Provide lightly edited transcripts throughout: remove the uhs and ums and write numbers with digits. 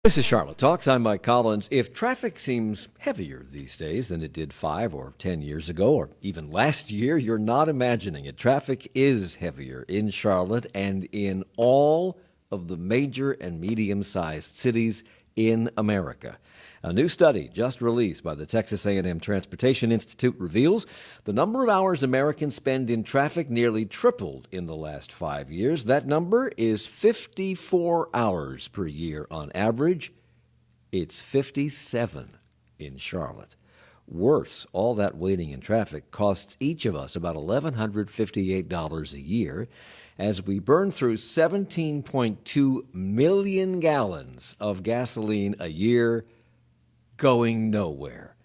This is Charlotte Talks. I'm Mike Collins. If traffic seems heavier these days than it did 5 or 10 years ago, or even last year, you're not imagining it. Traffic is heavier in Charlotte and in all of the major and medium-sized cities in America. A new study just released by the Texas A&M Transportation Institute reveals the number of hours Americans spend in traffic nearly tripled in the last 5 years. That number is 54 hours per year on average. It's 57 in Charlotte. Worse, all that waiting in traffic costs each of us about $1,158 a year as we burn through 17.2 million gallons of gasoline a year, going nowhere.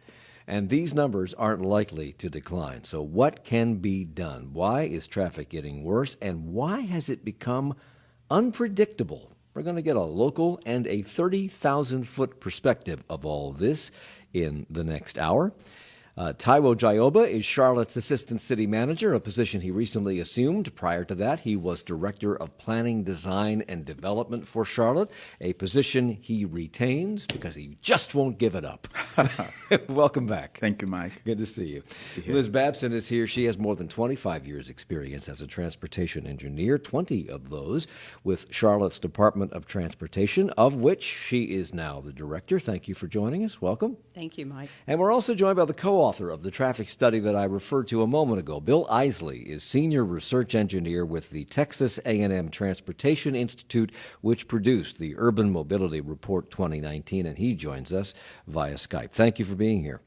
And these numbers aren't likely to decline. So what can be done? Why is traffic getting worse? And why has it become unpredictable? We're going to get a local and a 30,000-foot perspective of all of this in the next hour. Taiwo Jayoba is Charlotte's assistant city manager, a position he recently assumed. Prior to that, he was director of planning, design, and development for Charlotte, a position he retains because he just won't give it up. Welcome back. Thank you, Mike. Good to see you. Liz Babson is here. She has more than 25 years' experience as a transportation engineer, 20 of those with Charlotte's Department of Transportation, of which she is now the director. Thank you for joining us. Welcome. Thank you, Mike. And we're also joined by the co-author of the traffic study that I referred to a moment ago. Bill Isley is senior research engineer with the Texas A&M Transportation Institute, which produced the Urban Mobility Report 2019, and he joins us via Skype. Thank you for being here.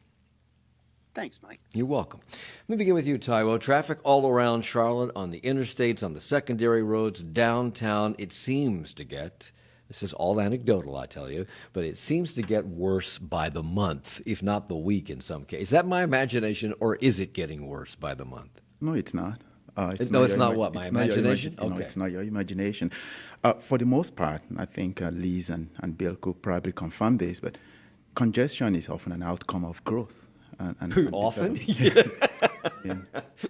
Thanks, Mike. You're welcome. Let me begin with you, Taiwo. Traffic all around Charlotte, on the interstates, on the secondary roads, downtown, it seems to get... This is all anecdotal, I tell you, but it seems to get worse by the month, if not the week in some cases. Is that my imagination, or is it getting worse by the month? No, it's not. It's not what, my imagination? No, it's not your imagination. For the most part, I think Liz and Bill could probably confirm this, but congestion is often an outcome of growth. And often?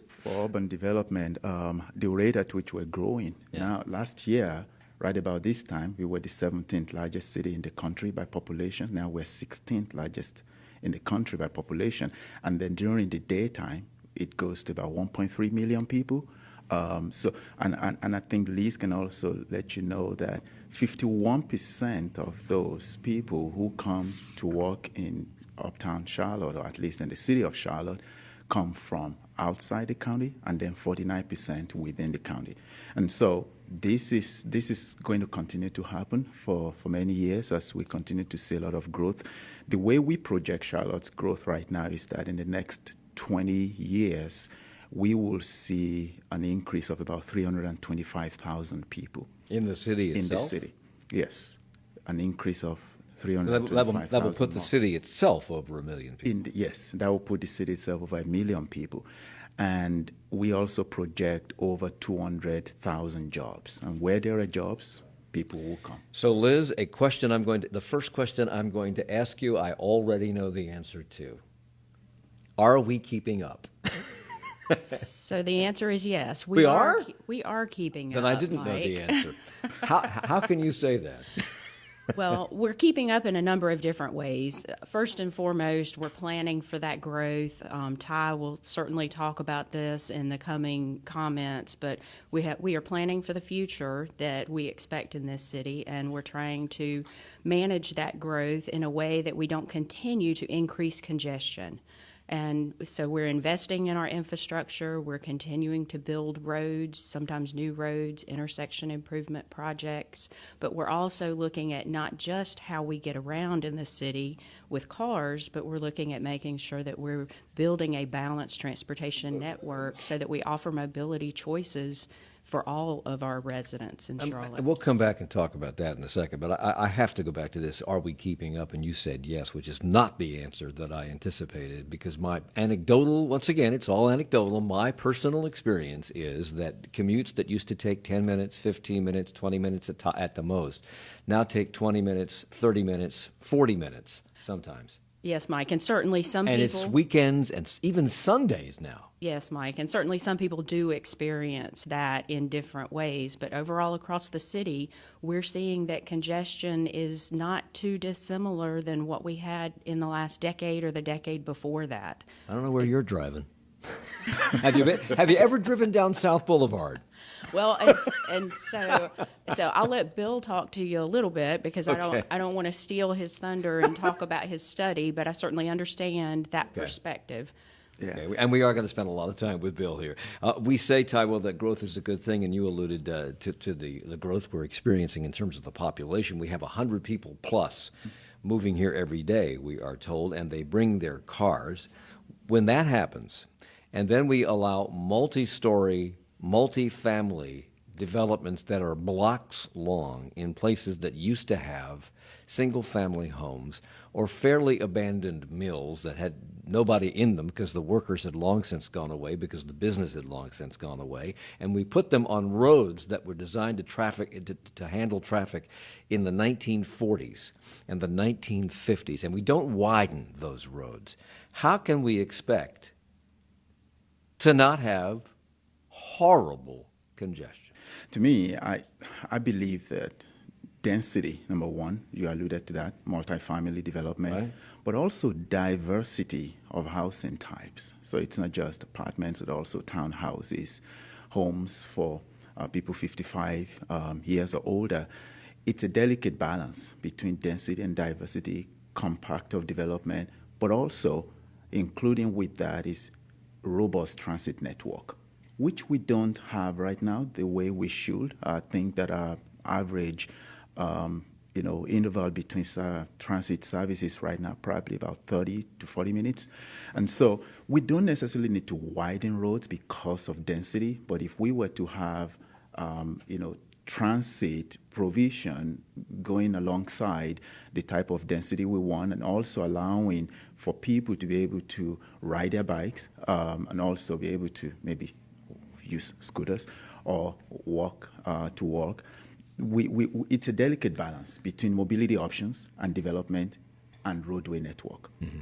For urban development, the rate at which we're growing. Yeah. Now, last year, right about this time, we were the 17th largest city in the country by population. Now we're 16th largest in the country by population. And then during the daytime, it goes to about 1.3 million people. And I think Liz can also let you know that 51% of those people who come to work in uptown Charlotte, or at least in the city of Charlotte, come from outside the county, and then 49% within the county. And so this is going to continue to happen for many years as we continue to see a lot of growth. The way we project Charlotte's growth right now is that in the next 20 years, we will see an increase of about 325,000 people. In the city itself? In the city, yes. An increase of 325,000. That will put the city itself over 1 million people. Yes, that will put the city itself over 1 million people. And we also project over 200,000 jobs. And where there are jobs, people will come. So, Liz, the first question I'm going to ask you, I already know the answer to. Are we keeping up? So the answer is yes. We are? We are keeping up. Then I didn't know the answer. How can you say that? Well, we're keeping up in a number of different ways. First and foremost, we're planning for that growth. Ty will certainly talk about this in the coming comments, but we are planning for the future that we expect in this city, and we're trying to manage that growth in a way that we don't continue to increase congestion. And so we're investing in our infrastructure. We're continuing to build roads, sometimes new roads, intersection improvement projects. But we're also looking at not just how we get around in the city with cars, but we're looking at making sure that we're building a balanced transportation network so that we offer mobility choices for all of our residents in Charlotte. We'll come back and talk about that in a second, but I have to go back to this. Are we keeping up? And you said yes, which is not the answer that I anticipated, because my anecdotal, once again, it's all anecdotal, my personal experience is that commutes that used to take 10 minutes, 15 minutes, 20 minutes at the most now take 20 minutes, 30 minutes, 40 minutes sometimes. Yes, Mike, and certainly some And people. it's weekends and even Sundays now. Yes, Mike, and certainly some people do experience that in different ways. But overall, across the city, we're seeing that congestion is not too dissimilar than what we had in the last decade or the decade before that. I don't know where you're driving. Have you ever driven down South Boulevard? Well, so I'll let Bill talk to you a little bit because Okay. I don't want to steal his thunder and talk about his study, but I certainly understand that perspective. Yeah. Okay, and we are going to spend a lot of time with Bill here. We say, Tywell, that growth is a good thing, and you alluded to the growth we're experiencing in terms of the population. We have 100 people plus moving here every day, we are told, and they bring their cars. When that happens, and then we allow multi-story, multi-family developments that are blocks long in places that used to have single-family homes or fairly abandoned mills that had nobody in them because the workers had long since gone away, because the business had long since gone away, and we put them on roads that were designed to handle traffic in the 1940s and the 1950s, and we don't widen those roads. How can we expect to not have horrible congestion? To me, I believe that density, number one, you alluded to that, multifamily development, Right. but also diversity of housing types. So it's not just apartments, but also townhouses, homes for people 55 years or older. It's a delicate balance between density and diversity, compact of development, but also including with that is robust transit network, which we don't have right now the way we should. I think that our average interval between transit services right now probably about 30 to 40 minutes. And so we don't necessarily need to widen roads because of density, but if we were to have, transit provision going alongside the type of density we want, and also allowing for people to be able to ride their bikes and also be able to maybe use scooters or walk to work. It's a delicate balance between mobility options and development and roadway network. Mm-hmm.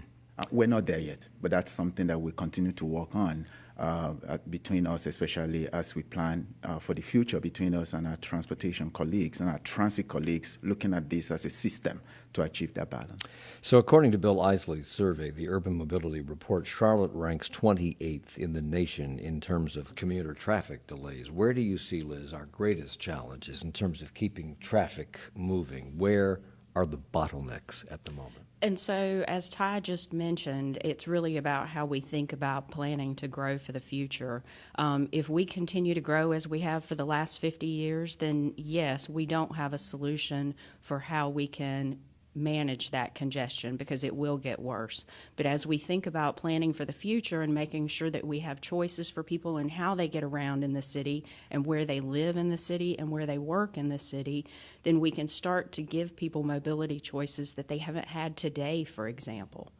We're not there yet, but that's something that we continue to work on between us, especially as we plan for the future between us and our transportation colleagues and our transit colleagues, looking at this as a system to achieve that balance. So according to Bill Isley's survey, the Urban Mobility Report, Charlotte ranks 28th in the nation in terms of commuter traffic delays. Where do you see, Liz, our greatest challenges in terms of keeping traffic moving? Where are the bottlenecks at the moment? And so, as Ty just mentioned, it's really about how we think about planning to grow for the future. If we continue to grow as we have for the last 50 years, then yes, we don't have a solution for how we can manage that congestion because it will get worse. But as we think about planning for the future and making sure that we have choices for people and how they get around in the city and where they live in the city and where they work in the city, then we can start to give people mobility choices that they haven't had today, for example.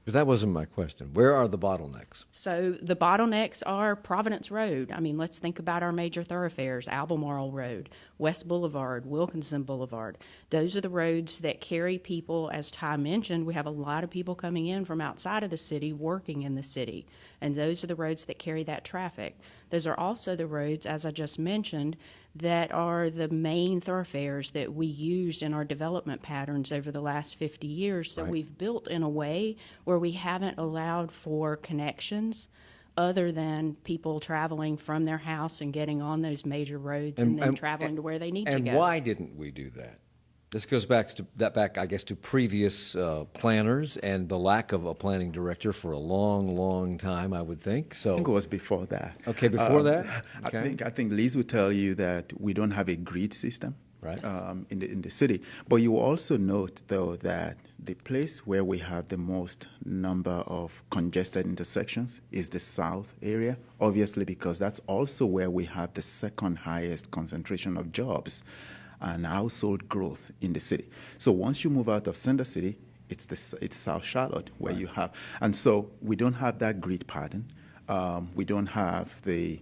But that wasn't my question. Where are the bottlenecks? So the bottlenecks are Providence Road. I mean, let's think about our major thoroughfares, Albemarle Road, West Boulevard, Wilkinson Boulevard. Those are the roads that carry people. As Ty mentioned, we have a lot of people coming in from outside of the city, working in the city. And those are the roads that carry that traffic. Those are also the roads, as I just mentioned, that are the main thoroughfares that we used in our development patterns over the last 50 years. So we've built in a way where we haven't allowed for connections other than people traveling from their house and getting on those major roads and then traveling to where they need to go. And why didn't we do that? This goes back, I guess, to previous planners and the lack of a planning director for a long, long time, I would think. So I think it was before that. Okay, before that? Okay. I think Liz would tell you that we don't have a grid system right. in the city. But you also note, though, that the place where we have the most number of congested intersections is the south area, obviously because that's also where we have the second highest concentration of jobs and household growth in the city. So once you move out of Center City, it's South Charlotte where you have, and so we don't have that grid pattern. We don't have the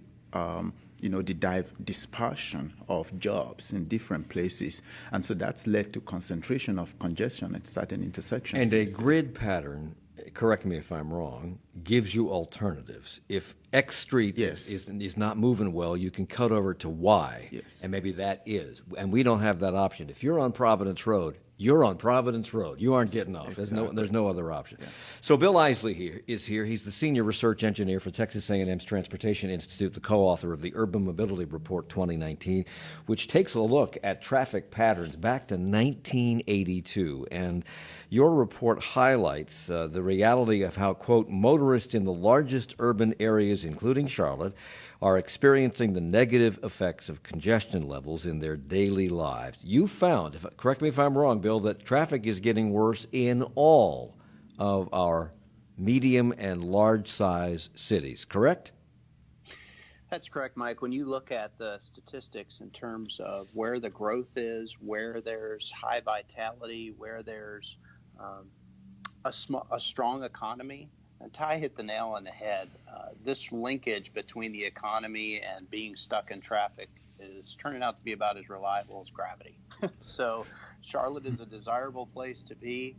the dispersion of jobs in different places. And so that's led to concentration of congestion at certain intersections. And a grid pattern, correct me if I'm wrong, gives you alternatives. If X street is not moving well, you can cut over to Y, and maybe that is. And we don't have that option. If you're on Providence Road, you're on Providence Road. You aren't getting off. Exactly. There's no other option. Yeah. So Bill Isley is here. He's the senior research engineer for Texas A&M's Transportation Institute, the co-author of the Urban Mobility Report 2019, which takes a look at traffic patterns back to 1982. And your report highlights the reality of how, quote, motorists in the largest urban areas, including Charlotte, are experiencing the negative effects of congestion levels in their daily lives. You found, correct me if I'm wrong, Bill, that traffic is getting worse in all of our medium and large size cities, correct? That's correct, Mike. When you look at the statistics in terms of where the growth is, where there's high vitality, where there's a strong economy, and Ty hit the nail on the head. This linkage between the economy and being stuck in traffic is turning out to be about as reliable as gravity. So Charlotte is a desirable place to be.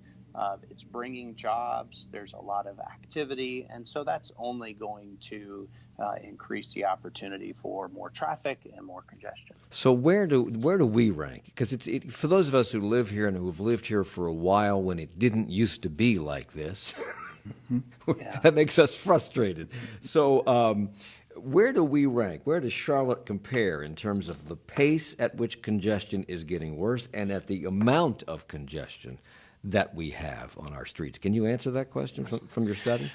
It's bringing jobs. There's a lot of activity. And so that's only going to increase the opportunity for more traffic and more congestion. So where do we rank? Because for those of us who live here and who have lived here for a while when it didn't used to be like this, that makes us frustrated. So where do we rank? Where does Charlotte compare in terms of the pace at which congestion is getting worse and at the amount of congestion that we have on our streets? Can you answer that question from your study?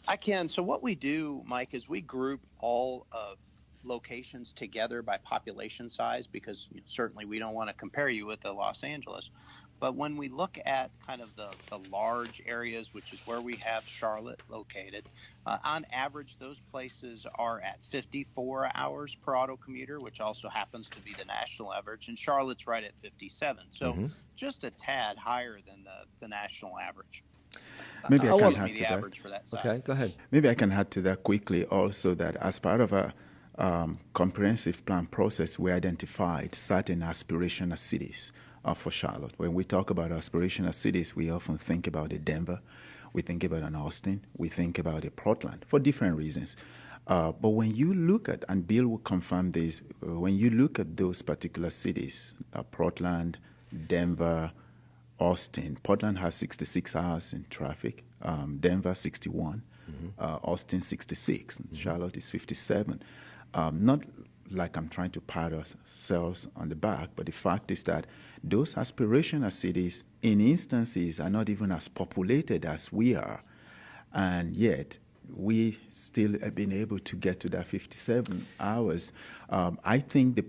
I can. So what we do, Mike, is we group all of locations together by population size because certainly we don't want to compare you with the Los Angeles. But when we look at kind of the large areas, which is where we have Charlotte located, on average, those places are at 54 hours per auto commuter, which also happens to be the national average. And Charlotte's right at 57. So just a tad higher than the national average. Maybe I can add to the average for that size. Okay, go ahead. Maybe I can add to that quickly also that as part of a comprehensive plan process, we identified certain aspirational cities for Charlotte. When we talk about aspirational cities, we often think about a Denver, we think about an Austin, we think about a Portland for different reasons. But when you look at, and Bill will confirm this, when you look at those particular cities, Portland, Denver, Austin, Portland has 66 hours in traffic, Denver 61, Austin 66, Charlotte is 57. Not like I'm trying to pat ourselves on the back, but the fact is that those aspirational cities, in instances, are not even as populated as we are, and yet we still have been able to get to that 57 hours. I think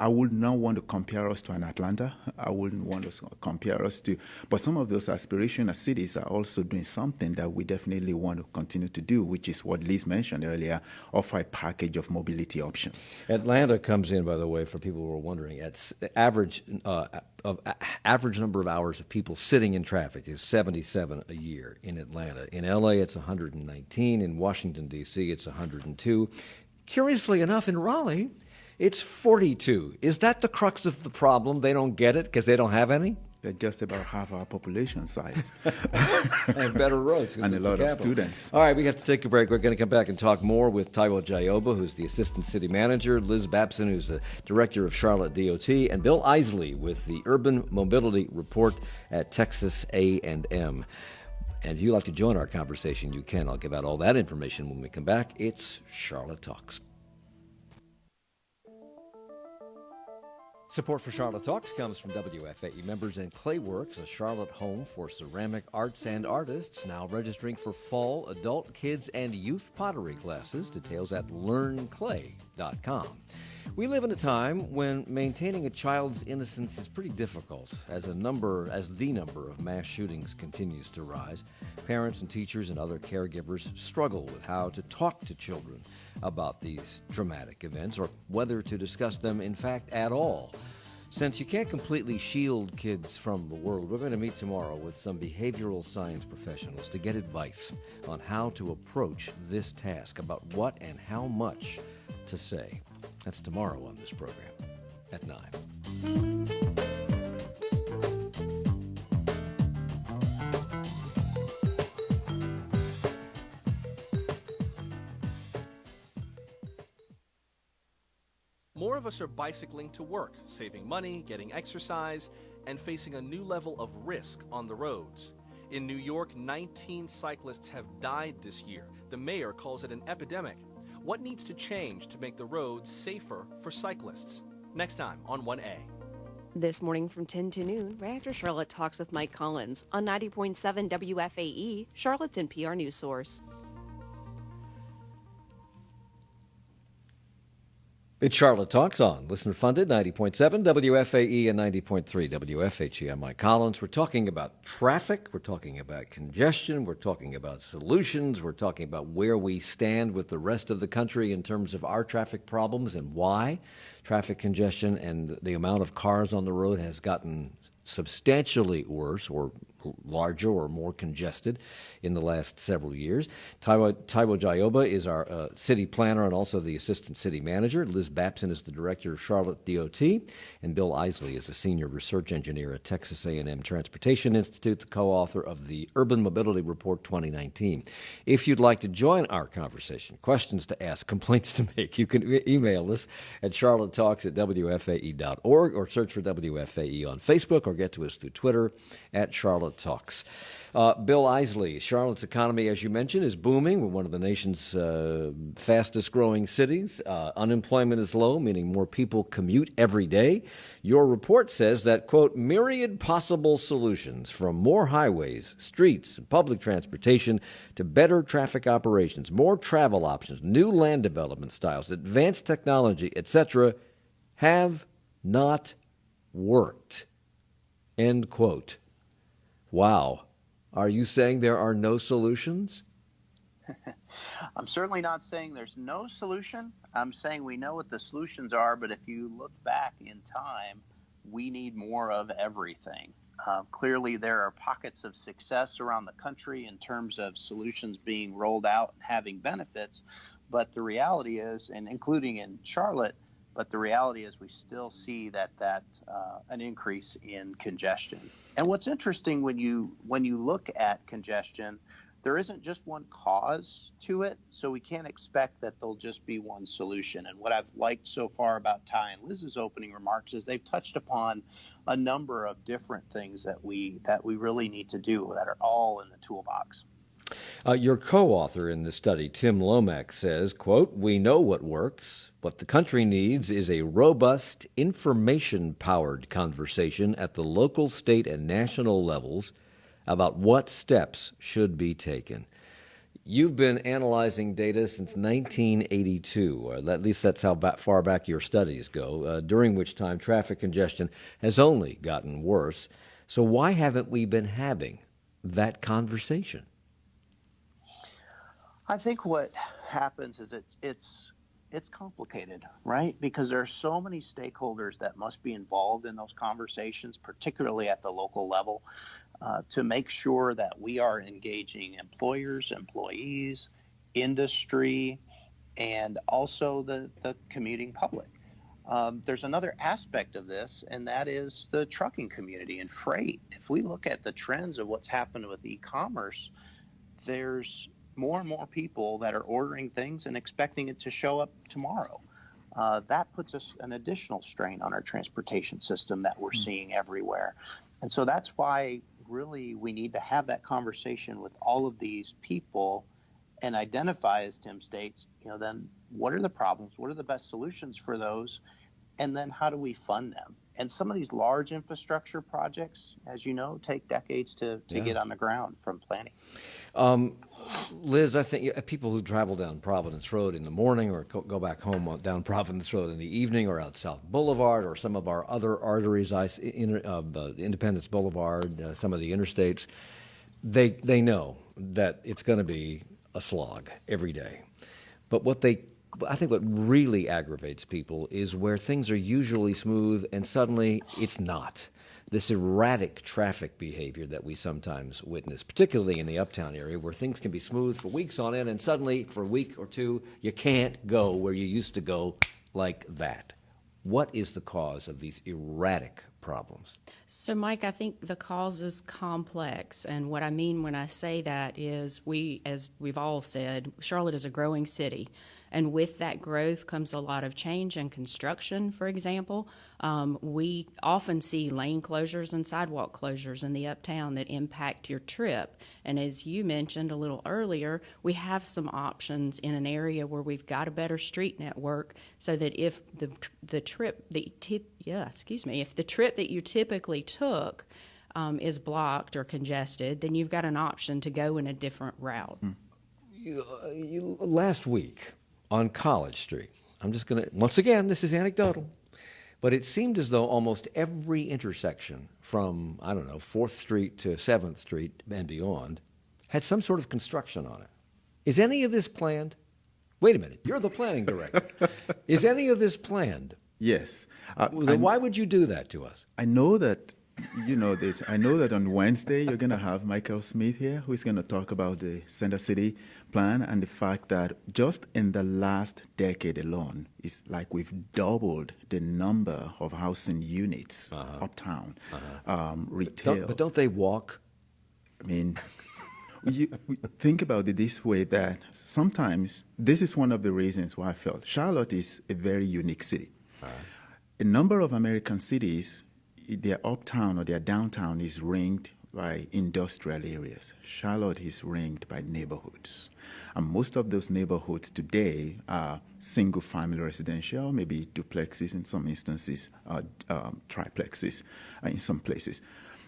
I would not want to compare us to an Atlanta. I wouldn't want to compare us to, but some of those aspirational cities are also doing something that we definitely want to continue to do, which is what Liz mentioned earlier, offer a package of mobility options. Atlanta comes in, by the way, for people who are wondering, at average number of hours of people sitting in traffic is 77 a year in Atlanta. In LA, it's 119. In Washington, D.C., it's 102. Curiously enough, in Raleigh, it's 42. Is that the crux of the problem? They don't get it because they don't have any? They're just about half our population size. And better roads. And a lot of students. All right, we have to take a break. We're going to come back and talk more with Taiwo Jayoba, who's the Assistant City Manager, Liz Babson, who's the Director of Charlotte DOT, and Bill Isley with the Urban Mobility Report at Texas A&M. And if you'd like to join our conversation, you can. I'll give out all that information when we come back. It's Charlotte Talks. Support for Charlotte Talks comes from WFAE members and Clayworks, a Charlotte home for ceramic arts and artists, now registering for fall adult, kids, and youth pottery classes. Details at learnclay.com. We live in a time when maintaining a child's innocence is pretty difficult, as the number of mass shootings continues to rise. Parents and teachers and other caregivers struggle with how to talk to children about these traumatic events or whether to discuss them, in fact, at all. Since you can't completely shield kids from the world, we're going to meet tomorrow with some behavioral science professionals to get advice on how to approach this task, about what and how much to say. That's tomorrow on this program at 9. More of us are bicycling to work, saving money, getting exercise, and facing a new level of risk on the roads. In New York, 19 cyclists have died this year. The mayor calls it an epidemic. What needs to change to make the roads safer for cyclists? Next time on 1A. This morning from 10 to noon, right after Charlotte Talks with Mike Collins on 90.7 WFAE, Charlotte's NPR news source. It's Charlotte Talks on listener-funded 90.7 WFAE and 90.3 WFHE. I'm Mike Collins. We're talking about traffic. We're talking about congestion. We're talking about solutions. We're talking about where we stand with the rest of the country in terms of our traffic problems and why traffic congestion and the amount of cars on the road has gotten substantially worse or larger or more congested in the last several years. Taiwo Jayoba is our city planner and also the assistant city manager. Liz Babson is the director of Charlotte DOT, and Bill Isley is a senior research engineer at Texas A&M Transportation Institute, the co-author of the Urban Mobility Report 2019. If you'd like to join our conversation, questions to ask, complaints to make, you can email us at charlottetalks@wfae.org or search for WFAE on Facebook or get to us through Twitter at Charlotte Talks. Bill Isley, Charlotte's economy, as you mentioned, is booming. We're one of the nation's fastest growing cities. Unemployment is low, meaning more people commute every day. Your report says that, quote, myriad possible solutions from more highways, streets, and public transportation to better traffic operations, more travel options, new land development styles, advanced technology, etc., have not worked. End quote. Wow. Are you saying there are no solutions? I'm certainly not saying there's no solution. I'm saying we know what the solutions are, but if you look back in time, we need more of everything. Clearly, there are pockets of success around the country in terms of solutions being rolled out and having benefits, but the reality is, and including in Charlotte, but the reality is we still see that an increase in congestion. And what's interesting when you look at congestion, there isn't just one cause to it, so we can't expect that there'll just be one solution. And what I've liked so far about Ty and Liz's opening remarks is they've touched upon a number of different things that we really need to do that are all in the toolbox. Your co-author in the study, Tim Lomax, says, quote, we know what works. What the country needs is a robust, information-powered conversation at the local, state, and national levels about what steps should be taken. You've been analyzing data since 1982, or at least that's how far back your studies go, during which time traffic congestion has only gotten worse. So why haven't we been having that conversation? I think what happens is it's complicated, right? Because there are so many stakeholders that must be involved in those conversations, particularly at the local level, to make sure that we are engaging employers, employees, industry, and also the commuting public. There's another aspect of this, and that is the trucking community and freight. If we look at the trends of what's happened with e-commerce, there's more and more people that are ordering things and expecting it to show up tomorrow. That puts us an additional strain on our transportation system that we're seeing everywhere. And so that's why really we need to have that conversation with all of these people and identify, as Tim states, then what are the problems? What are the best solutions for those? And then how do we fund them? And some of these large infrastructure projects, as you know, take decades to get on the ground from planning. Liz, I think people who travel down Providence Road in the morning or go back home down Providence Road in the evening or out South Boulevard or some of our other arteries, Independence Boulevard, some of the interstates, they know that it's going to be a slog every day. But what they I think what really aggravates people is where things are usually smooth and suddenly it's not. This erratic traffic behavior that we sometimes witness, particularly in the uptown area, where things can be smooth for weeks on end, and suddenly, for a week or two, you can't go where you used to go like that. What is the cause of these erratic problems? So, Mike, I think the cause is complex, and what I mean when I say that is as we've all said, Charlotte is a growing city, and with that growth comes a lot of change and construction, for example. We often see lane closures and sidewalk closures in the uptown that impact your trip, and as you mentioned a little earlier, we have some options in an area where we've got a better street network so that if the trip that you typically took is blocked or congested, then you've got an option to go in a different route. Last week on College Street, I'm just going to, once again, this is anecdotal, but it seemed as though almost every intersection from, 4th Street to 7th Street and beyond had some sort of construction on it. Is any of this planned? Wait a minute, you're the planning director. Is any of this planned? Yes. Then why would you do that to us? I know that you know this. I know that on Wednesday you're going to have Michael Smith here, who is going to talk about the Center City plan and the fact that just in the last decade alone, it's like we've doubled the number of housing units uptown, retail. But don't they walk? I mean, we think about it this way, that sometimes this is one of the reasons why I felt Charlotte is a very unique city. A number of American cities, their uptown or their downtown is ringed by industrial areas. Charlotte is ringed by neighborhoods. And most of those neighborhoods today are single-family residential, maybe duplexes in some instances, triplexes in some places.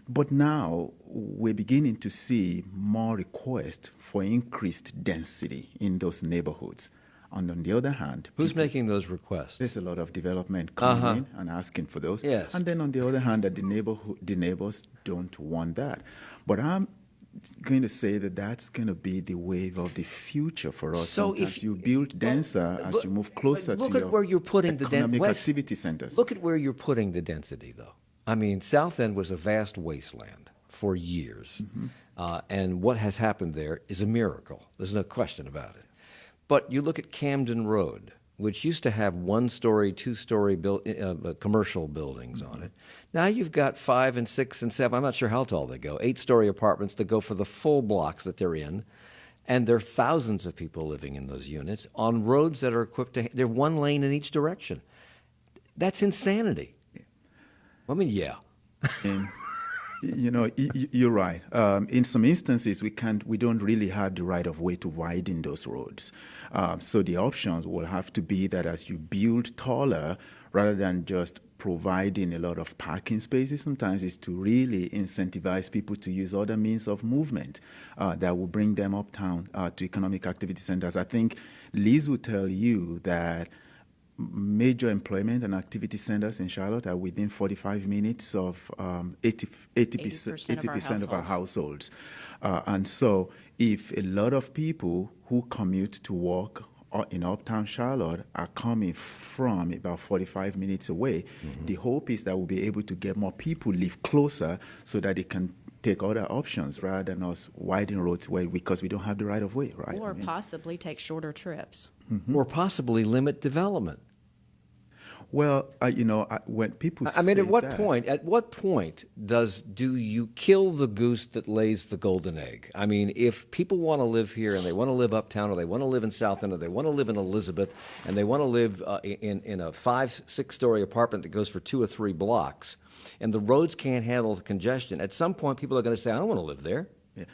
But now we're beginning to see more requests for increased density in those neighborhoods. And on the other hand, who's making those requests? There's a lot of development coming in and asking for those. Yes. And then on the other hand, that the neighbors don't want that. But I'm going to say that that's going to be the wave of the future for us. So if you build denser, as you move closer to your where you're putting economic the activity centers. Look at where you're putting the density, though. I mean, South End was a vast wasteland for years. And what has happened there is a miracle. There's no question about it. But you look at Camden Road, which used to have one-story, two-story commercial buildings on it. Now you've got 5 and 6 and 7, I'm not sure how tall they go, 8-story apartments that go for the full blocks that they're in. And there are thousands of people living in those units on roads that are equipped to, they're one lane in each direction. That's insanity. I mean, yeah. You know, you're right. In some instances, we don't really have the right of way to widen those roads. So the options will have to be that as you build taller, rather than just providing a lot of parking spaces, sometimes is to really incentivize people to use other means of movement that will bring them uptown to economic activity centers. I think Liz will tell you that major employment and activity centers in Charlotte are within 45 minutes of 80% of our households. And so if a lot of people who commute to work in uptown Charlotte are coming from about 45 minutes away, the hope is that we'll be able to get more people live closer so that they can take other options rather than us widening roads because we don't have the right of way, right? Or possibly take shorter trips. Or possibly limit development. Well, when people say at what that, point do you kill the goose that lays the golden egg? I mean, if people want to live here and they want to live uptown or they want to live in South End or they want to live in Elizabeth and they want to live in a 5-6-story apartment that goes for 2 or 3 blocks and the roads can't handle the congestion, at some point people are going to say, I don't want to live there. Yeah.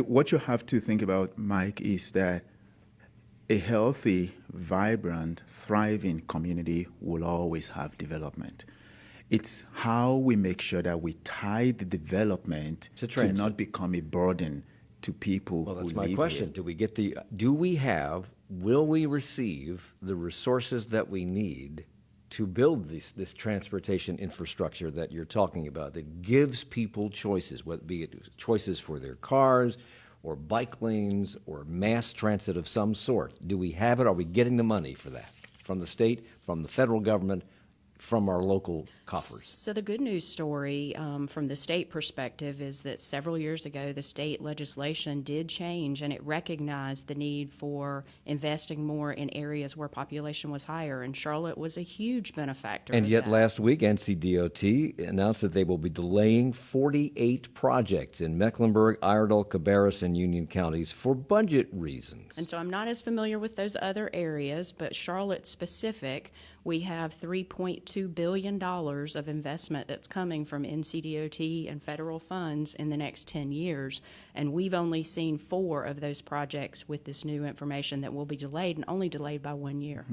What you have to think about, Mike, is that a healthy, vibrant, thriving community will always have development. It's how we make sure that we tie the development to not become a burden to people who live here. Well, that's my question. Will we receive the resources that we need to build this transportation infrastructure that you're talking about that gives people choices, whether it be choices for their cars, or bike lanes or mass transit of some sort? Do we have it? Are we getting the money for that from the state, from the federal government, from our local coffers? So the good news story from the state perspective is that several years ago, the state legislation did change, and it recognized the need for investing more in areas where population was higher, and Charlotte was a huge benefactor And of yet that. last week, NCDOT announced that they will be delaying 48 projects in Mecklenburg, Iredell, Cabarrus, and Union counties for budget reasons. And so I'm not as familiar with those other areas, but Charlotte specific, we have $3.2 billion of investment that's coming from NCDOT and federal funds in the next 10 years. And we've only seen 4 of those projects with this new information that will be delayed, and only delayed by 1 year.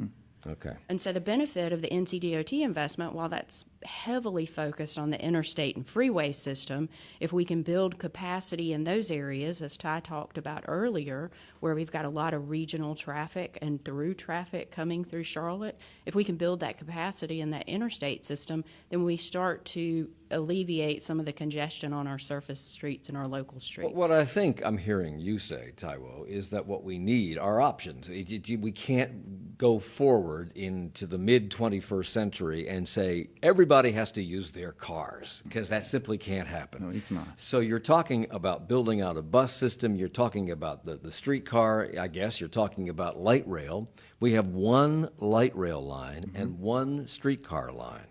Okay. And so the benefit of the NCDOT investment, while that's heavily focused on the interstate and freeway system, if we can build capacity in those areas, as Ty talked about earlier, where we've got a lot of regional traffic and through traffic coming through Charlotte, if we can build that capacity in that interstate system, then we start to alleviate some of the congestion on our surface streets and our local streets. What I think I'm hearing you say, Taiwo, is that what we need are options. We can't go forward into the mid-21st century and say everybody has to use their cars, because that simply can't happen. No, it's not. So you're talking about building out a bus system. You're talking about the streetcar, I guess. You're talking about light rail. We have one light rail line and one streetcar line.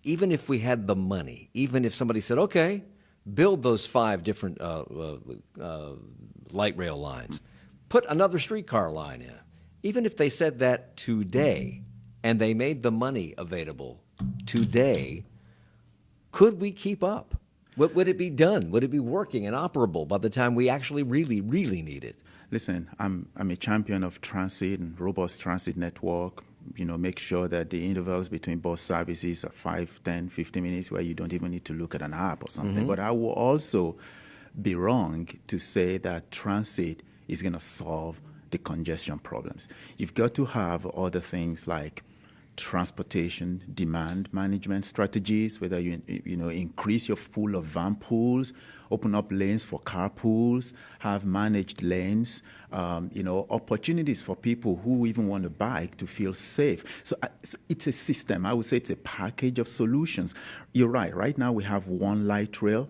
Even if we had the money, even if somebody said, okay, build those 5 different light rail lines, put another streetcar line in, even if they said that today and they made the money available today, could we keep up? Would it be done? Would it be working and operable by the time we actually really, really need it? Listen, I'm a champion of transit and robust transit network. Make sure that the intervals between bus services are 5, 10, 15 minutes where you don't even need to look at an app or something. But I will also be wrong to say that transit is going to solve the congestion problems. You've got to have other things like transportation demand management strategies, whether you increase your pool of van pools, open up lanes for car pools, have managed lanes, opportunities for people who even want to bike to feel safe. So it's a system. I would say it's a package of solutions. You're right. Right now we have one light rail.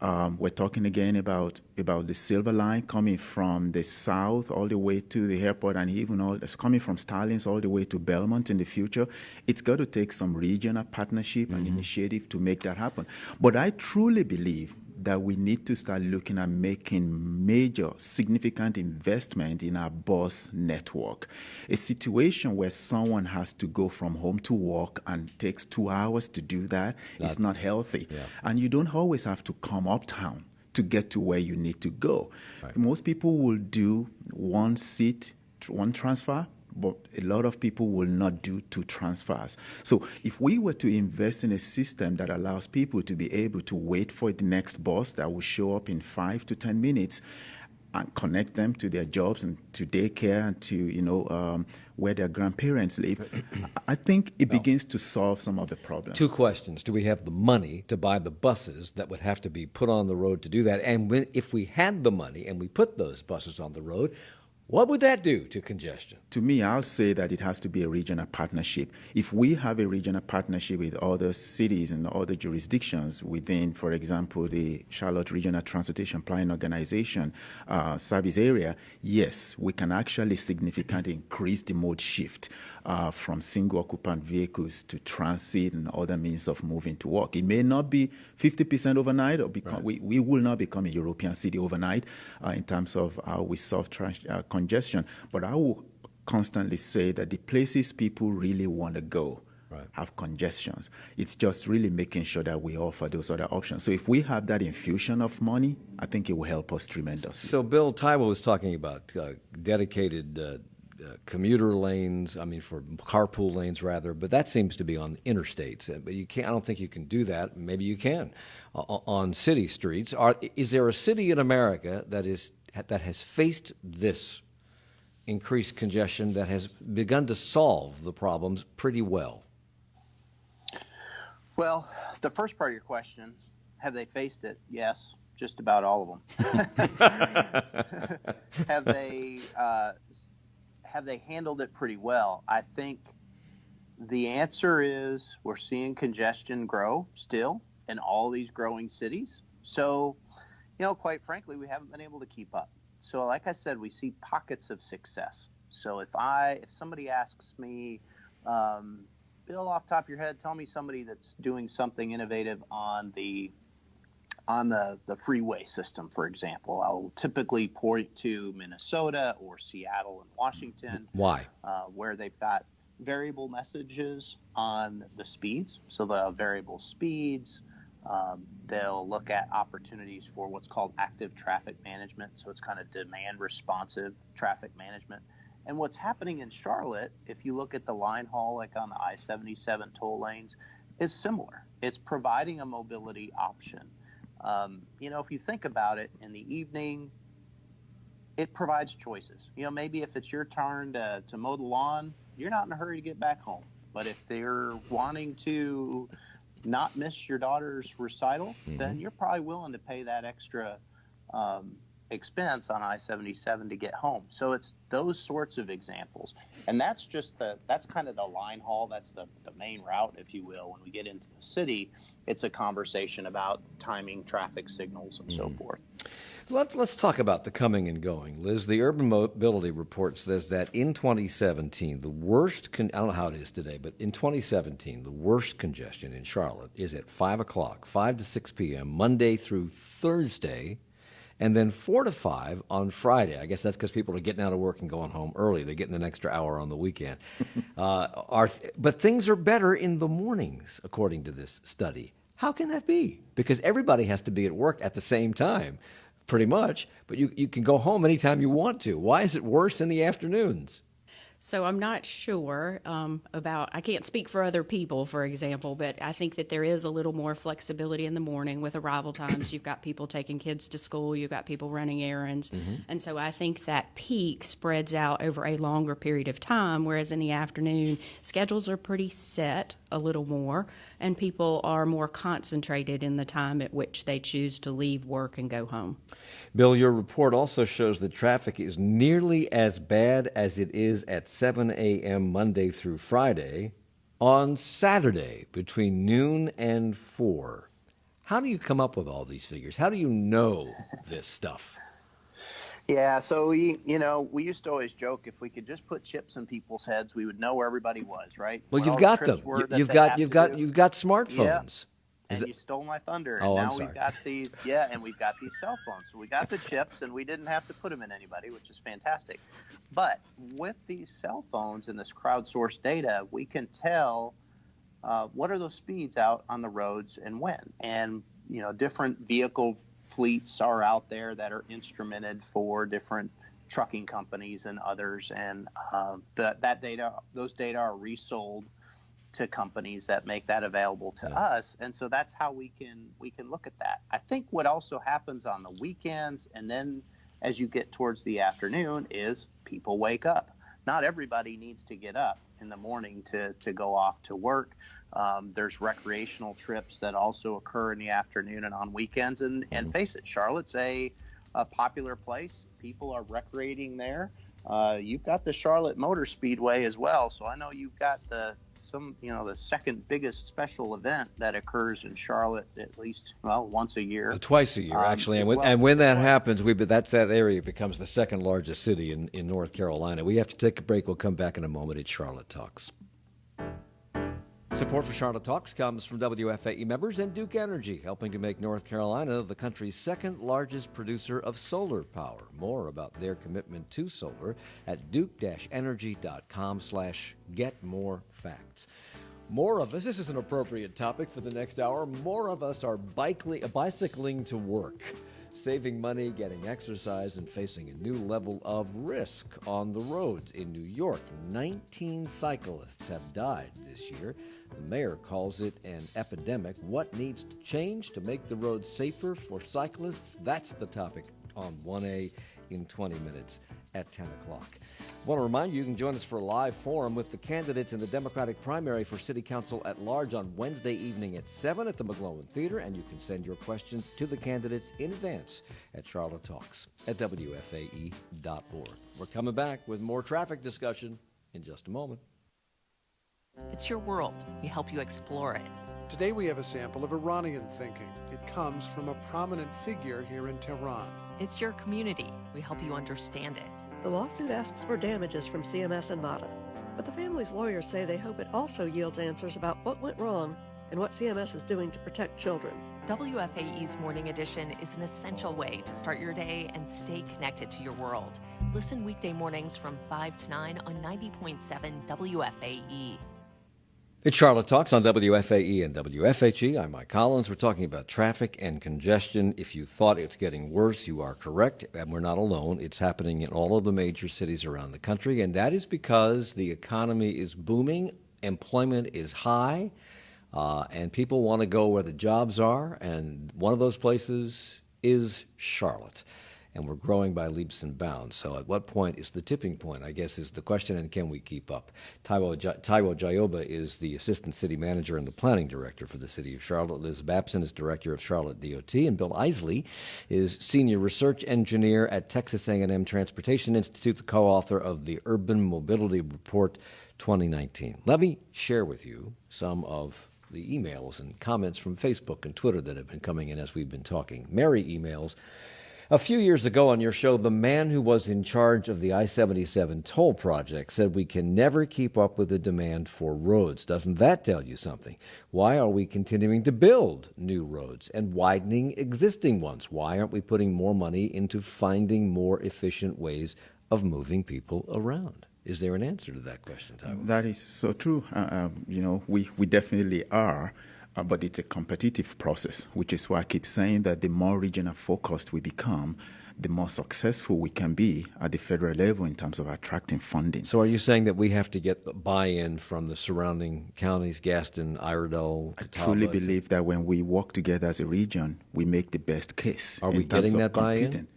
We're talking again about the Silver Line coming from the south all the way to the airport, and even it's coming from Starlings all the way to Belmont in the future. It's got to take some regional partnership and initiative to make that happen. But I truly believe that we need to start looking at making major, significant investment in our bus network. A situation where someone has to go from home to work and takes 2 hours to do that is not healthy. Yeah. And you don't always have to come uptown to get to where you need to go. Right. Most people will do one seat, one transfer, but a lot of people will not do 2 transfers. So if we were to invest in a system that allows people to be able to wait for the next bus that will show up in 5 to 10 minutes and connect them to their jobs and to daycare and to, where their grandparents live, I think it begins to solve some of the problems. 2 questions. Do we have the money to buy the buses that would have to be put on the road to do that? And if we had the money and we put those buses on the road, what would that do to congestion? To me, I'll say that it has to be a regional partnership. If we have a regional partnership with other cities and other jurisdictions within, for example, the Charlotte Regional Transportation Planning Organization service area, yes, we can actually significantly increase the mode shift from single-occupant vehicles to transit and other means of moving to work. It may not be 50% overnight, or we will not become a European city overnight in terms of how we solve congestion, but I will constantly say that the places people really want to go have congestions. It's just really making sure that we offer those other options. So if we have that infusion of money, I think it will help us tremendously. So Bill, Taiwo was talking about dedicated commuter lanes, for carpool lanes rather, but that seems to be on interstates. But I don't think you can do that. Maybe you can on city streets. Is there a city in America that has faced this increased congestion that has begun to solve the problems pretty well? Well, the first part of your question, have they faced it? Yes. just about all of them. Have they handled it pretty well? I think the answer is we're seeing congestion grow still in all these growing cities. So, quite frankly, we haven't been able to keep up. So like I said, we see pockets of success. So if somebody asks me, Bill, off the top of your head, tell me somebody that's doing something innovative on the freeway system, for example. I'll typically point to Minnesota or Seattle and Washington. Why? Where they've got variable messages on the speeds. So the variable speeds, they'll look at opportunities for what's called active traffic management. So it's kind of demand responsive traffic management. And what's happening in Charlotte, if you look at the line haul, like on the I-77 toll lanes, is similar. It's providing a mobility option. If you think about it, in the evening, it provides choices. Maybe if it's your turn to mow the lawn, you're not in a hurry to get back home. But if they're wanting to not miss your daughter's recital, then you're probably willing to pay that extra expense on I-77 to get home. So it's those sorts of examples. And that's kind of the line haul. That's the main route, if you will. When we get into the city, it's a conversation about timing traffic signals and so forth. Let's talk about the coming and going. Liz, the Urban Mobility Report says that in 2017, the worst, I don't know how it is today, but in 2017, the worst congestion in Charlotte is at 5 o'clock, 5 to 6 p.m., Monday through Thursday, and then 4 to 5 on Friday. I guess that's because people are getting out of work and going home early. They're getting an extra hour on the weekend. But things are better in the mornings, according to this study. How can that be? Because everybody has to be at work at the same time, pretty much, but you can go home anytime you want to. Why is it worse in the afternoons? So I'm not sure I can't speak for other people, for example, but I think that there is a little more flexibility in the morning with arrival times. You've got people taking kids to school. You've got people running errands. And so I think that peak spreads out over a longer period of time, whereas in the afternoon, schedules are pretty set a little more, and people are more concentrated in the time at which they choose to leave work and go home. Bill, your report also shows that traffic is nearly as bad as it is at 7 a.m. Monday through Friday on Saturday between noon and 4. How do you come up with all these figures? How do you know this stuff? Yeah, so we used to always joke if we could just put chips in people's heads, we would know where everybody was, right? Well, you've got them. You've got smartphones. Yeah, and you stole my thunder. Oh, and now I'm sorry. we've got these, and we've got these cell phones. So we got the chips, and we didn't have to put them in anybody, which is fantastic. But with these cell phones and this crowdsourced data, we can tell what are those speeds out on the roads and when. And different vehicle fleets are out there that are instrumented for different trucking companies and others, and those data are resold to companies that make that available to us, and so that's how we can look at that. I think what also happens on the weekends, and then as you get towards the afternoon, is people wake up. Not everybody needs to get up in the morning to go off to work. There's recreational trips that also occur in the afternoon and on weekends. And face it, Charlotte's a popular place. People are recreating there. You've got the Charlotte Motor Speedway as well. So I know you've got the second biggest special event that occurs in Charlotte at least, once a year. Twice a year, actually. And when that happens, that area becomes the second largest city in North Carolina. We have to take a break. We'll come back in a moment. It's Charlotte Talks. Support for Charlotte Talks comes from WFAE members and Duke Energy, helping to make North Carolina the country's second largest producer of solar power. More about their commitment to solar at duke-energy.com/getmorefacts. More of us, this is an appropriate topic for the next hour, more of us are bicycling to work, saving money, getting exercise, and facing a new level of risk on the roads. In New York, 19 cyclists have died this year. The mayor calls it an epidemic. What needs to change to make the roads safer for cyclists? That's the topic on 1A in 20 minutes. at 10 o'clock. I want to remind you can join us for a live forum with the candidates in the Democratic primary for City Council at large on Wednesday evening at 7 at the McGlowan Theater, and you can send your questions to the candidates in advance at Charlotte Talks at WFAE.org. We're coming back with more traffic discussion in just a moment. It's your world. We help you explore it. Today we have a sample of Iranian thinking. It comes from a prominent figure here in Tehran. It's your community. We help you understand it. The lawsuit asks for damages from CMS and MATA, but the family's lawyers say they hope it also yields answers about what went wrong and what CMS is doing to protect children. WFAE's Morning Edition is an essential way to start your day and stay connected to your world. Listen weekday mornings from 5 to 9 on 90.7 WFAE. It's Charlotte Talks on WFAE and WFHE. I'm Mike Collins. We're talking about traffic and congestion. If you thought it's getting worse, you are correct, and we're not alone. It's happening in all of the major cities around the country, and that is because the economy is booming, employment is high, and people want to go where the jobs are, and one of those places is Charlotte. And we're growing by leaps and bounds. So at what point is the tipping point, I guess, is the question, and can we keep up? Taiwo Jayoba is the Assistant City Manager and the Planning Director for the City of Charlotte. Liz Babson is Director of Charlotte DOT, and Bill Isley is Senior Research Engineer at Texas A&M Transportation Institute, the co-author of the Urban Mobility Report 2019. Let me share with you some of the emails and comments from Facebook and Twitter that have been coming in as we've been talking. Mary emails, a few years ago on your show, the man who was in charge of the I-77 toll project said we can never keep up with the demand for roads. Doesn't that tell you something? Why are we continuing to build new roads and widening existing ones? Why aren't we putting more money into finding more efficient ways of moving people around? Is there an answer to that question, Taiwo? That is so true. We definitely are. But it's a competitive process, which is why I keep saying that the more regional focused we become, the more successful we can be at the federal level in terms of attracting funding. So are you saying that we have to get buy-in from the surrounding counties, Gaston, Iredell, I truly believe that when we work together as a region, we make the best case. Are we getting that buy-in?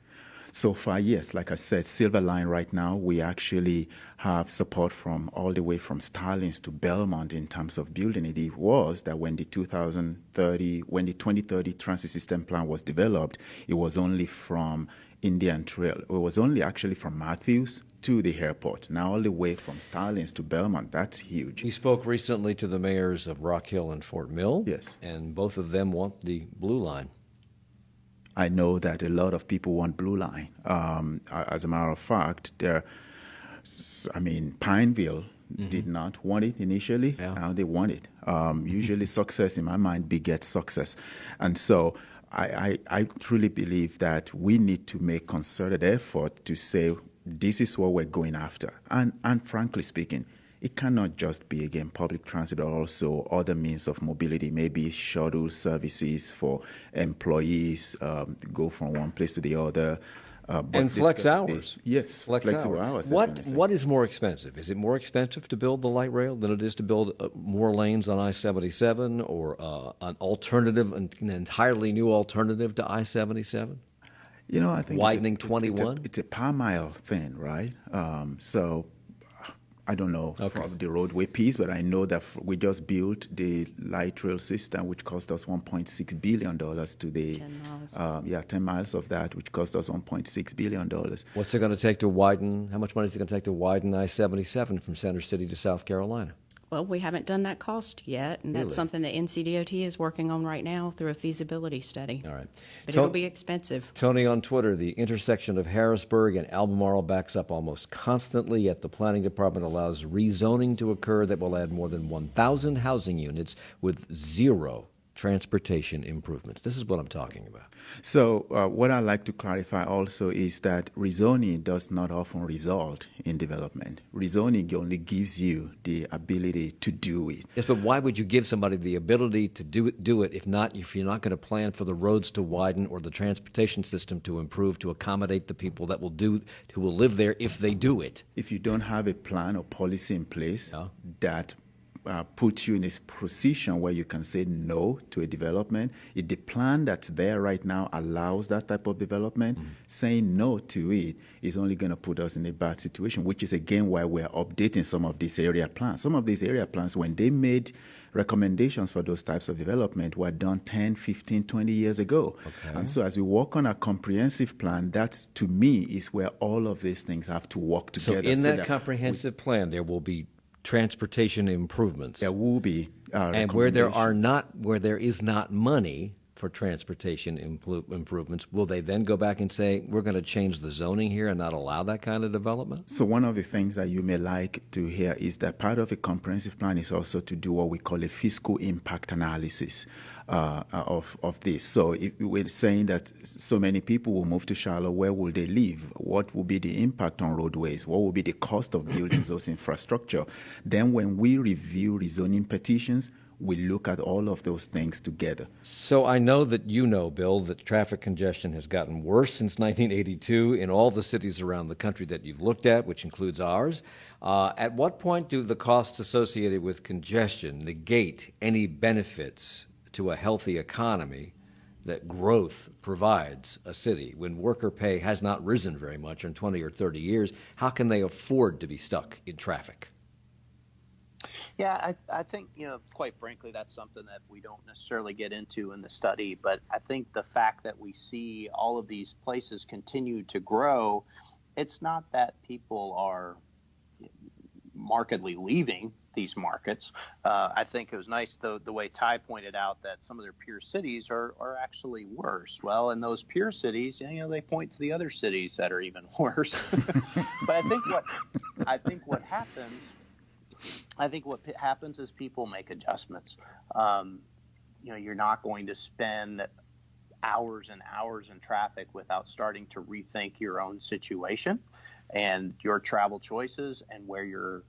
So far, yes. Like I said, Silver Line right now, we actually have support from all the way from Starlings to Belmont in terms of building it. It was that when the 2030 transit system plan was developed, it was only from Indian Trail. It was only actually from Matthews to the airport. Now all the way from Starlings to Belmont. That's huge. We spoke recently to the mayors of Rock Hill and Fort Mill. Yes. And both of them want the Blue Line. I know that a lot of people want Blue Line. As a matter of fact, Pineville did not want it initially. Yeah. Now they want it. Usually success, in my mind, begets success. And so I truly believe that we need to make concerted effort to say this is what we're going after. And frankly speaking, it cannot just be, again, public transit, but also other means of mobility, maybe shuttle services for employees, go from one place to the other. And flex hours. Yes, flexible hours. What is more expensive? Is it more expensive to build the light rail than it is to build more lanes on I-77 or an entirely new alternative to I-77? I think widening 21? It's a per mile thing, right? So I don't know from the roadway piece, but I know that we just built the light rail system, which cost us $1.6 billion today. 10 miles. 10 miles of that, which cost us $1.6 billion. What's it going to take to widen? How much money is it going to take to widen I-77 from Center City to South Carolina? Well, we haven't done that cost yet, and that's something that NCDOT is working on right now through a feasibility study. All right. But it'll be expensive. Tony on Twitter, the intersection of Harrisburg and Albemarle backs up almost constantly, yet the planning department allows rezoning to occur that will add more than 1,000 housing units with zero transportation improvements. This is what I'm talking about. So what I'd like to clarify also is that rezoning does not often result in development. Rezoning only gives you the ability to do it. Yes, but why would you give somebody the ability to do it if you're not going to plan for the roads to widen or the transportation system to improve to accommodate the people who will live there if they do it? If you don't have a plan or policy in place that put you in a position where you can say no to a development. If the plan that's there right now allows that type of development, saying no to it is only going to put us in a bad situation, which is again why we're updating some of these area plans. Some of these area plans, when they made recommendations for those types of development, were done 10, 15, 20 years ago. Okay. And so as we work on a comprehensive plan, that's, to me, is where all of these things have to work together. So in that comprehensive plan, there will be transportation improvements. There will be, and where there is not money for transportation improvements, will they then go back and say, we're going to change the zoning here and not allow that kind of development? So one of the things that you may like to hear is that part of a comprehensive plan is also to do what we call a fiscal impact analysis of this. So if we're saying that so many people will move to Charlotte, where will they live? What will be the impact on roadways? What will be the cost of building those infrastructure? Then when we review rezoning petitions, we look at all of those things together. So I know that you know, Bill, that traffic congestion has gotten worse since 1982 in all the cities around the country that you've looked at, which includes ours. At what point do the costs associated with congestion negate any benefits to a healthy economy that growth provides a city? When worker pay has not risen very much in 20 or 30 years, how can they afford to be stuck in traffic? Yeah, I think, quite frankly, that's something that we don't necessarily get into in the study. But I think the fact that we see all of these places continue to grow, it's not that people are markedly leaving these markets. I think it was nice, the way Ty pointed out that some of their peer cities are actually worse. Well, in those peer cities, they point to the other cities that are even worse. But I think what happens is people make adjustments. You're not going to spend hours and hours in traffic without starting to rethink your own situation and your travel choices and where you're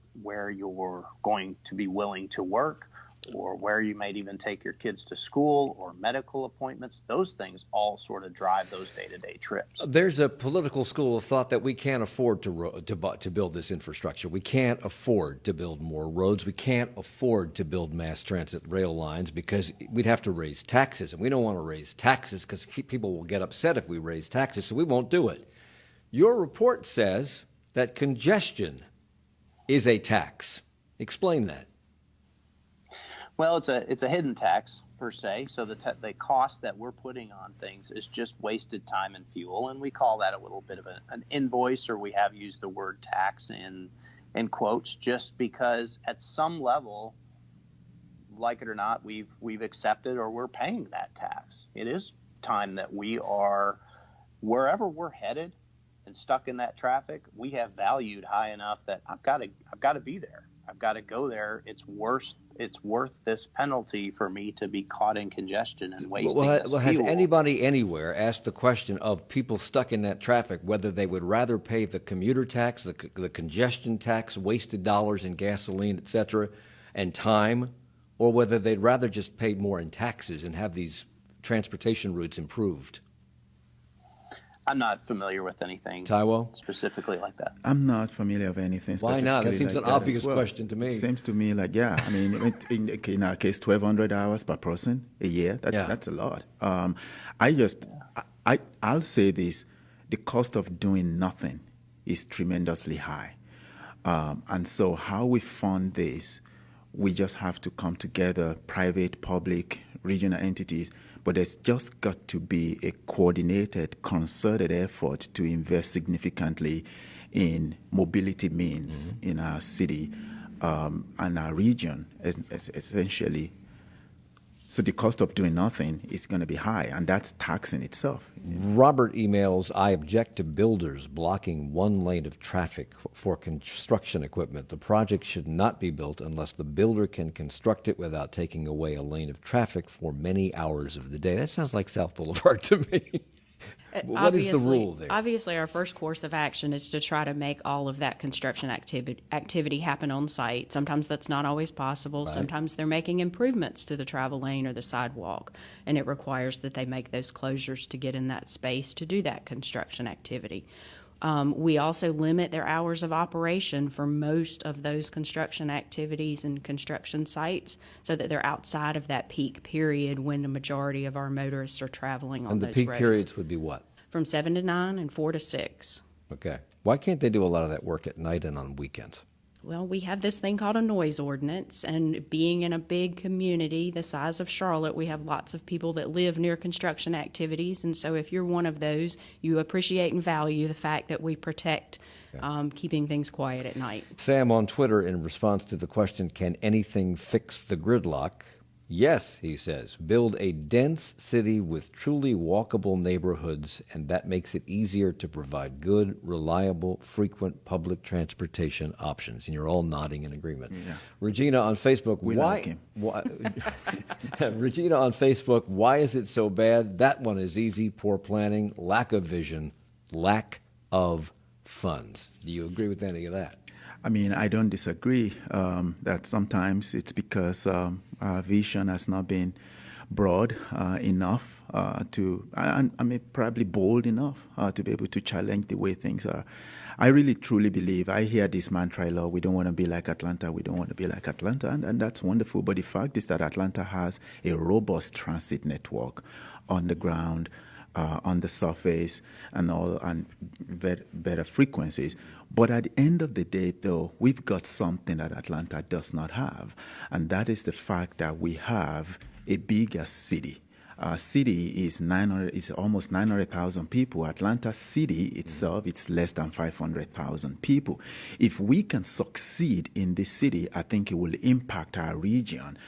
going to be willing to work, or where you might even take your kids to school or medical appointments. Those things all sort of drive those day-to-day trips. There's a political school of thought that we can't afford to build this infrastructure. We can't afford to build more roads. We can't afford to build mass transit rail lines because we'd have to raise taxes, and we don't want to raise taxes because people will get upset if we raise taxes, so we won't do it. Your report says that congestion is a tax. Explain that. Well, it's a hidden tax per se. So the cost that we're putting on things is just wasted time and fuel, and we call that a little bit of an invoice, or we have used the word tax in quotes, just because at some level, like it or not, we've accepted or we're paying that tax. It is time that we are wherever we're headed and stuck in that traffic. We have valued high enough that I've got to be there. I've got to go there. It's worth this penalty for me to be caught in congestion and wasting this fuel. Has anybody anywhere asked the question of people stuck in that traffic whether they would rather pay the commuter tax, the congestion tax, wasted dollars in gasoline, et cetera, and time, or whether they'd rather just pay more in taxes and have these transportation routes improved? I'm not familiar with anything specifically like that. I'm not familiar with anything specifically. Why not? That seems like an obvious question to me. It seems to me like, yeah. I mean, in our case, 1,200 hours per person a year. That's a lot. I'll say this: the cost of doing nothing is tremendously high, and so how we fund this, we just have to come together, private, public, regional entities. But there's just got to be a coordinated, concerted effort to invest significantly in mobility means in our city and our region, essentially. So the cost of doing nothing is going to be high, and that's taxing itself. Robert emails, I object to builders blocking one lane of traffic for construction equipment. The project should not be built unless the builder can construct it without taking away a lane of traffic for many hours of the day. That sounds like South Boulevard to me. What is the rule there? Obviously, our first course of action is to try to make all of that construction activity happen on site. Sometimes that's not always possible. Right. Sometimes they're making improvements to the travel lane or the sidewalk, and it requires that they make those closures to get in that space to do that construction activity. We also limit their hours of operation for most of those construction activities and construction sites so that they're outside of that peak period when the majority of our motorists are traveling on those roads. And the peak periods would be what? From 7 to 9 and 4 to 6. Okay. Why can't they do a lot of that work at night and on weekends? Well, we have this thing called a noise ordinance, and being in a big community the size of Charlotte, we have lots of people that live near construction activities, and so if you're one of those, you appreciate and value the fact that we protect keeping things quiet at night. Sam on Twitter, in response to the question, can anything fix the gridlock? Yes, he says, build a dense city with truly walkable neighborhoods, and that makes it easier to provide good, reliable, frequent public transportation options. And you're all nodding in agreement. Yeah. Regina on Facebook, why Regina on Facebook, why is it so bad? That one is easy: poor planning, lack of vision, lack of funds. Do you agree with any of that? I mean, I don't disagree that sometimes it's because our vision has not been broad enough probably bold enough to be able to challenge the way things are. I really, truly believe, I hear this mantra a lot: we don't want to be like Atlanta, we don't want to be like Atlanta, and that's wonderful. But the fact is that Atlanta has a robust transit network on the ground, on the surface, and better frequencies. But at the end of the day, though, we've got something that Atlanta does not have, and that is the fact that we have a bigger city. Our city is almost 900,000 people. Atlanta City itself, it's less than 500,000 people. If we can succeed in this city, I think it will impact our region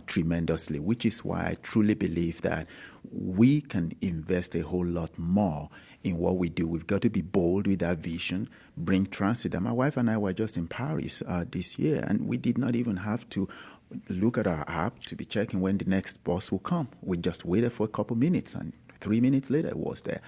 tremendously, which is why I truly believe that we can invest a whole lot more in what we do. We've got to be bold with our vision, bring transit. And my wife and I were just in Paris this year, and we did not even have to look at our app to be checking when the next bus will come. We just waited for a couple minutes, and 3 minutes later it was there.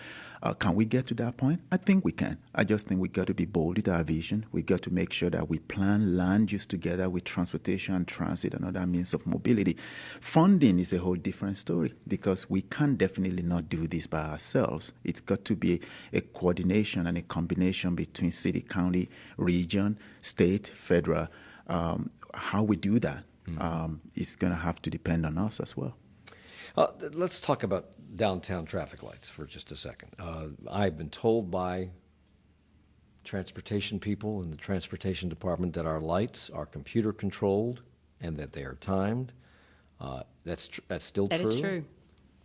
Can we get to that point? I think we can. I just think we've got to be bold with our vision. We've got to make sure that we plan land use together with transportation and transit and other means of mobility. Funding is a whole different story, because we can definitely not do this by ourselves. It's got to be a coordination and a combination between city, county, region, state, federal. How we do that is going to have to depend on us as well. Let's talk about downtown traffic lights for just a second. I've been told by transportation people in the transportation department that our lights are computer controlled and that they are timed. That's still true? That is true.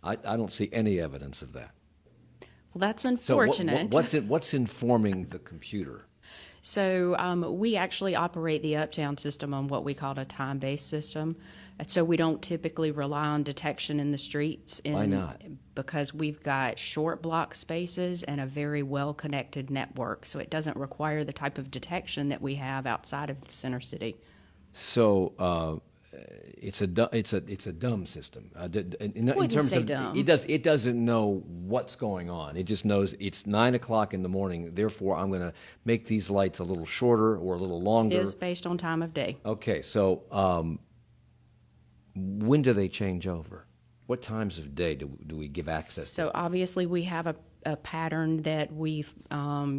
I don't see any evidence of that. Well, that's unfortunate. So what's informing the computer? So we actually operate the Uptown system on what we call a time-based system. So we don't typically rely on detection in the streets. Why not? Because we've got short block spaces and a very well-connected network. So it doesn't require the type of detection that we have outside of the center city. So it's a dumb system. In terms of dumb. It doesn't know what's going on. It just knows it's 9 o'clock in the morning. Therefore, I'm going to make these lights a little shorter or a little longer. It is based on time of day. Okay, so when do they change over? What times of day do we give access to? So obviously we have a pattern that we've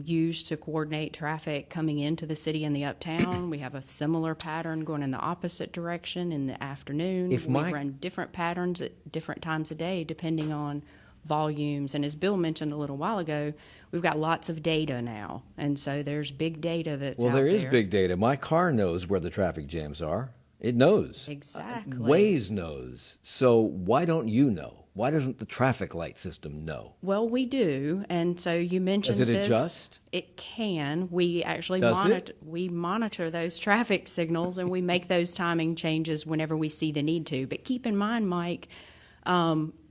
used to coordinate traffic coming into the city and the Uptown. We have a similar pattern going in the opposite direction in the afternoon. We run different patterns at different times of day depending on volumes. And as Bill mentioned a little while ago, we've got lots of data now. And so there's big data that's out there. Well, there is big data. My car knows where the traffic jams are. It knows. Exactly. Waze knows. So why don't you know? Why doesn't the traffic light system know? Well, we do, and so you mentioned this. Does it adjust? It can. We actually monitor those traffic signals, and we make those timing changes whenever we see the need to. But keep in mind, Mike,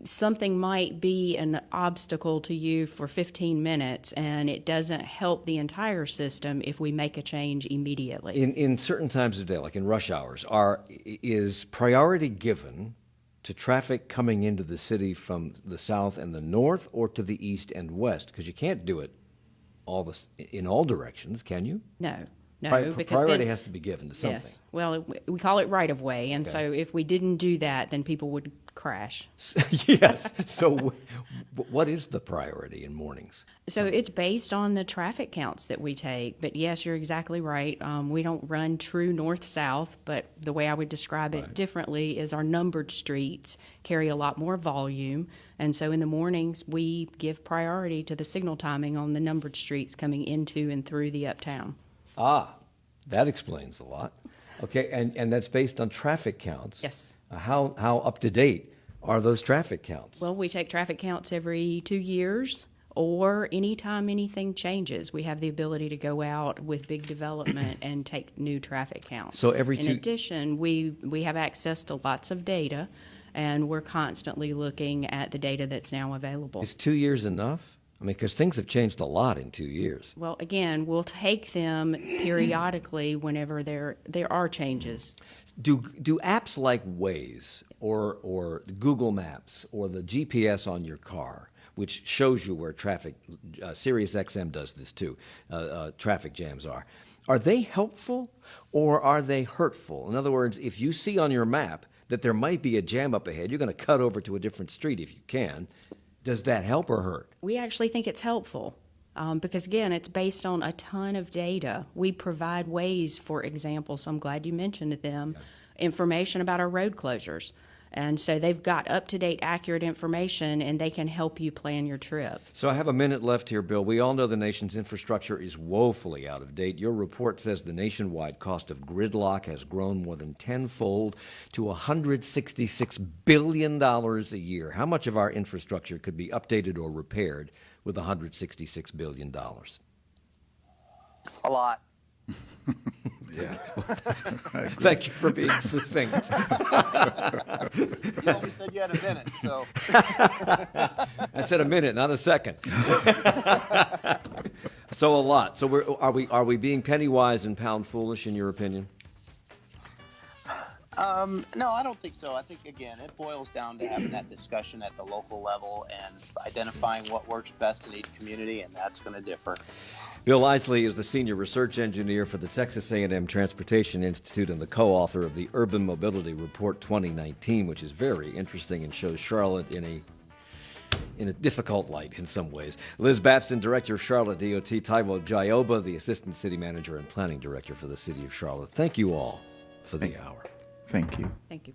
something might be an obstacle to you for 15 minutes, and it doesn't help the entire system if we make a change immediately. In certain times of day, like in rush hours, is priority given to traffic coming into the city from the south and the north, or to the east and west? Because you can't do it in all directions, can you? No, because priority has to be given to something. Yes. Well, we call it right of way, and so if we didn't do that, then people would crash. Yes. So what is the priority in mornings? So it's based on the traffic counts that we take. But yes, you're exactly right. We don't run true north-south, but the way I would describe it differently is our numbered streets carry a lot more volume. And so in the mornings, we give priority to the signal timing on the numbered streets coming into and through the uptown. Ah, that explains a lot. Okay, and that's based on traffic counts. Yes. How up to date are those traffic counts? Well, we take traffic counts every 2 years, or anytime anything changes. We have the ability to go out with big development and take new traffic counts. So In addition, we have access to lots of data, and we're constantly looking at the data that's now available. Is 2 years enough? I mean, because things have changed a lot in 2 years. Well, again, we'll take them periodically whenever there are changes. Do apps like Waze or Google Maps or the GPS on your car, which shows you where traffic, SiriusXM does this too, traffic jams are they helpful or are they hurtful? In other words, if you see on your map that there might be a jam up ahead, you're going to cut over to a different street if you can. Does that help or hurt? We actually think it's helpful because, again, it's based on a ton of data. We provide Waze, for example, so I'm glad you mentioned them, information about our road closures. And so they've got up-to-date, accurate information, and they can help you plan your trip. So I have a minute left here, Bill. We all know the nation's infrastructure is woefully out of date. Your report says the nationwide cost of gridlock has grown more than tenfold to $166 billion a year. How much of our infrastructure could be updated or repaired with $166 billion? A lot. Thank you for being succinct. You only said you had a minute, so. I said a minute, not a second. So a lot. So are we being penny wise and pound foolish in your opinion? No, I don't think so. I think, again, it boils down to having that discussion at the local level and identifying what works best in each community, and that's going to differ. Bill Isley is the senior research engineer for the Texas A&M Transportation Institute and the co-author of the Urban Mobility Report 2019, which is very interesting and shows Charlotte in a difficult light in some ways. Liz Babson, director of Charlotte DOT, Taiwo Jayoba, the assistant city manager and planning director for the city of Charlotte. Thank you all for the hour. Thank you. Thank you.